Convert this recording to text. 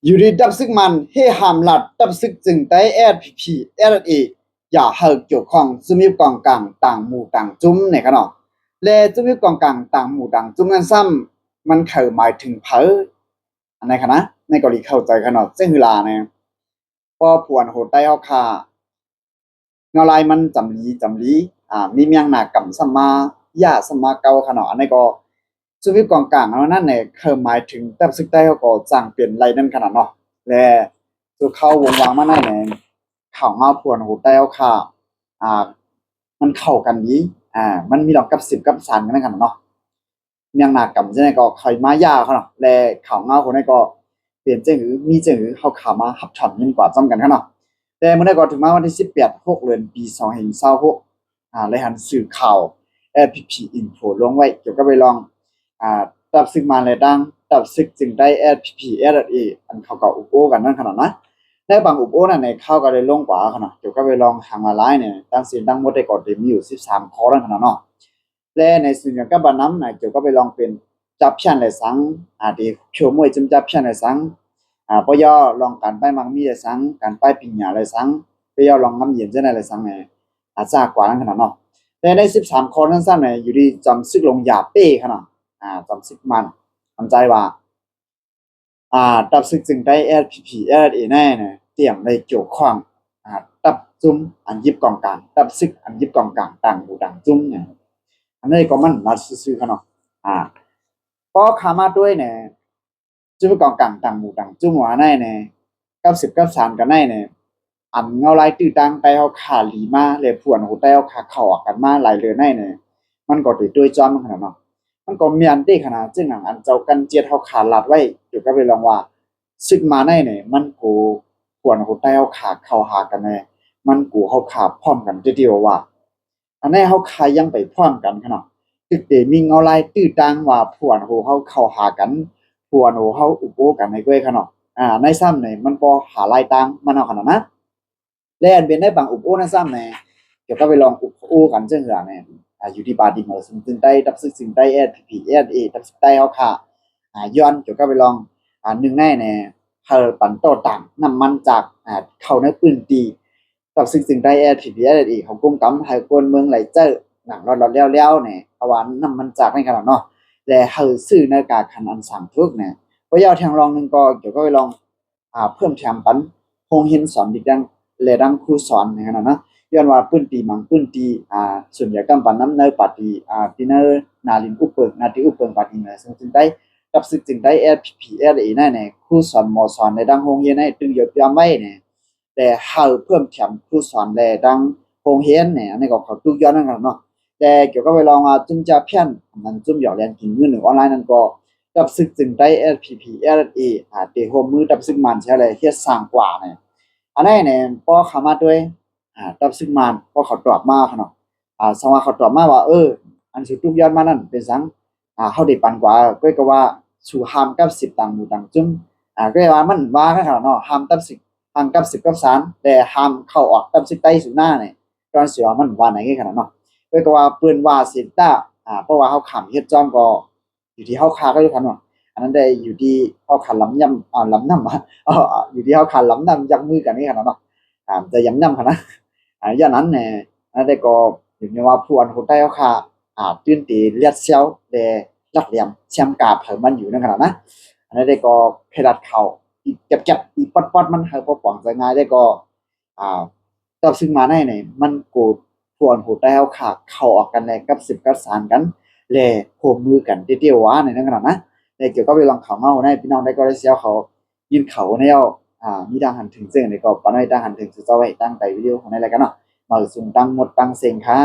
อยู่ดีดับซึกมันให้หามหลัดดับซึกจึงได้แอดพีแอดเออย่าเฮิกเกี่ยวข้องจุมีกองกลางต่างหมู่ต่างจุ้มในขณะและจุมีกองกลางต่างหมู่ต่างจุ้มนั้นซ้ำมันเข้าหมายถึงเผออันในคณะในกรณีเข้าใจขนาดเส้นหือลาเนี่ยพอผวนโหดได้เฮาคาเงาลายมันจำลีมีเมียงหน้ากำสมาย่าสมาเก่าขนาดอันนี้ก็จุมีกองกลางอันนั้นเนี่ยเข้าหมายถึงดับซึกได้เฮาก็จ้างเปลี่ยนไรนั่นขนาดเนาะและตัวเข้าวงวางมาได้เนี่ยเข้ามาผวนโหดได้เฮาคาอ่า มันเข้ากันดีมันมีดอกกับ10กับ3กันนั่นกันเนาะเมียงหน้ากำจังได๋ก็ค่อยมายาเขาเนาะและข้าวเหงาคนนั้นก็เปลี่ยนจังหือมีจังหือเฮาเข้ามารับช่อนยินกว่าซ้ำกันเขาเนาะแต่มื้อนั้นก็ถึงมาวันที่18 6เดือนปี2026เลยหันสื่อข่าว LPP Info ลงไว้เกี่ยวกับไปลองตับซึกมาและดังตับซึกจึงได้ LPP LA อันเขาก็อุโอกันนั่นขนาดนะในบางอุโอนั่นในเขาก็ได้ลงกว่าขนาดเกี่ยวกับไปลองทางออนไลน์เนี่ยตั้งเสียงตั้งหมดได้ก็ได้มีอยู่13ข้อนั่นขนาดเนาะและในส่วนเกี่ยวกับบ้านนำน่ะเกี่ยวกับไปลองเป็นจับเพี้ยนได้สังที่โชว์มวยจึมจับเพี้ยนได้สังบ่ย่อลองการไปมักมีได้สังการไปปิญญาได้สังไปย่อลองน้ำเย็นจังได๋ได้สังแหน่จากกว่านั้นขนาดเนาะแต่ใน13ข้อนั้นซั่นน่ะอยู่ดีจำซึกลงหยาเป้ขนาดจำซึกมันมั่นใจว่าตับซึกจึงได้ LPP LA แน่เนี่ยเตรียมได้เกี่ยวข้องตับจุ้มอันยิบกองกลางตับซึกอันยิบกองกลางต่างหมู่ต่างจุ้มเนี่ยอันนี้ก็มันนัดซื่อๆเขาเนาะพอเข้ามาด้วยเนี่ยจุ้มกองกลางต่างหมู่ต่างจุ้มว่าแน่เนี่ยกับ10กับ3ก็แน่เนี่ยอันเงาลายตื้อตังไปเฮาขาหลีมาและผวนหูแต่เฮาขาเข้าออกกันมาหลายเรือนแน่เนี่ยมันก็ได้ด้วยจ้อมขนาดเนาะมันก็มีอันที่ขนาดจึงอันเจ้ากันเจียดเฮาขาลัดไว้อยู่ก็ไปลองว่าซึกมาแน่เนี่ยมันกูผวนหูแต่เฮาขาเข้าหากันแน่มันกูเฮาขาพร้อมกันทีเดียวว่าอันนี้เฮาขายังไปพร้อมกันขนาดตึกเตมีเงาลายตื้อตังว่าผวนหูเฮาเข้าหากันผวนหูเฮาอุโอกันให้ด้วยขนาดในซ้ำเนี่ยมันบ่หาลายตังมันเอาขนาดนั้นและอันเป็นได้บางอุปโภคในซ้ำในเกี่ยวกับไปลองอุปโภคกันจังหือเนี่ยอยู่ที่บาดีเมอร์ซึ่งได้ดับซึกซึ่งได้ SPP SA ดับซึกได้เฮาค่ะย้อนเกี่ยวกับไปลองหนึ่งในเนี่ยเฮาปันโตต่างน้ำมันจากเข้าในปืนตีดับซึกซึ่งได้ SPP SA ของกรมกำให้คนเมืองไหลเจอหนังร้อนๆแล้วๆเนี่ยเพราะว่าน้ำมันจากในขนาดเนาะและเฮาซื้อในกาคันอันสั่งทุกเนี่ยบ่ยาวแทงรองนึงก็เกี่ยวกับไปลองเพิ่มแถมปันโรงเรียนสอนเด็กดังและดังครูสอนในขนาดนะย้อนว่าปื้นตีมังปื้นตีส่วนใหญ่กำปันน้ำเนยปาตีปีเนอร์นาลินอุปเปิงนาติอุปเปิงปาตีเนยซึ่งจึงได้กับซึ่งจึงได้ LPPLA นั่นเนี่ยครูสอนมอสอนในดังโรงเรียนให้ตึงยกยามไว้เนี่ยแต่เฮาเพิ่มแถมครูสอนและดังโรงเรียนเนี่ยอันนี้ก็เขาตุกย้อนนั่นกันเนาะแต่เกี่ยวกับไปลองจุ่มจะเพี้ยนมันจุ่มหยอกเรียนกินมื้อหนึ่งออนไลน์นั่นก็กับซึ่งจึงได้ LPPLA เตะหัวมือกับซึ่งมันใช่เลยเฮ็ดสร้างกว่าเนี่ยอันนั้นเนี่ยพอเข้ามาด้วยตับซึ่งมันพอเขาตอบมาเนาะสมว่าเขาตอบมาว่าอันสิทุกย้อนมานั่นเป็นสังเฮาได้ปันกว่าก็ว่าสู่หามกับ10ต่างหมู่ต่างจุ่มก็ว่ามันว่ากันเนาะหามกับ10หามกับ10กับ3แต่หามเข้าออกกับ10ใต้สู่หน้าเนี่ยตอนสิว่ามันว่าไหนกันขนาดเนาะก็ว่าปืนว่าสิตาเพราะว่าเฮาขำเฮ็ดจ้อมก็อยู่ที่เฮาคาก็อยู่คั่นเนาะอันนั้นได้อยู่ที่เฮาขันล้ำย่ำล้ำนำอยู่ที่เฮาขันล้ำนำจักมือกันนี่ขนาดเนาะจะย้ำๆคั่นนะย้อนนั้นเนี่ยอันนั้นได้ก็อยู่ในว่าผู้อันคนใต้เฮาคาตื่นตีเลียดเซียวแต่ลักเหลี่ยมแชมป์กาบเหิมันอยู่นั่นขนาดนะอันนั้นได้ก็เพดัดเข่าอีเก็บๆอีป๊อดๆมันเฮาบ่ป้องใจง่ายได้ก็อ่าตับซึ่งมาได้เนี่ยมันกูผู้อันผู้ใต้เฮาคาเข้าออกกันในกับ10กับ3กันแลร่วมมือกันเตี้ยวๆว่าในนั้นขนาดนะในเกี่ยวกับเรื่องข่าวเมาในพี่น้องได้ก็ได้เสียวเขายินเขาแนวมีดังหันถึงซึ่งในก็ปานให้ดังหันถึงสิเจ้าไว้ตั้งแต่วิดีโอของในรายการเนาะมาสู่ตั้งหมดตั้งเสียงค่ะ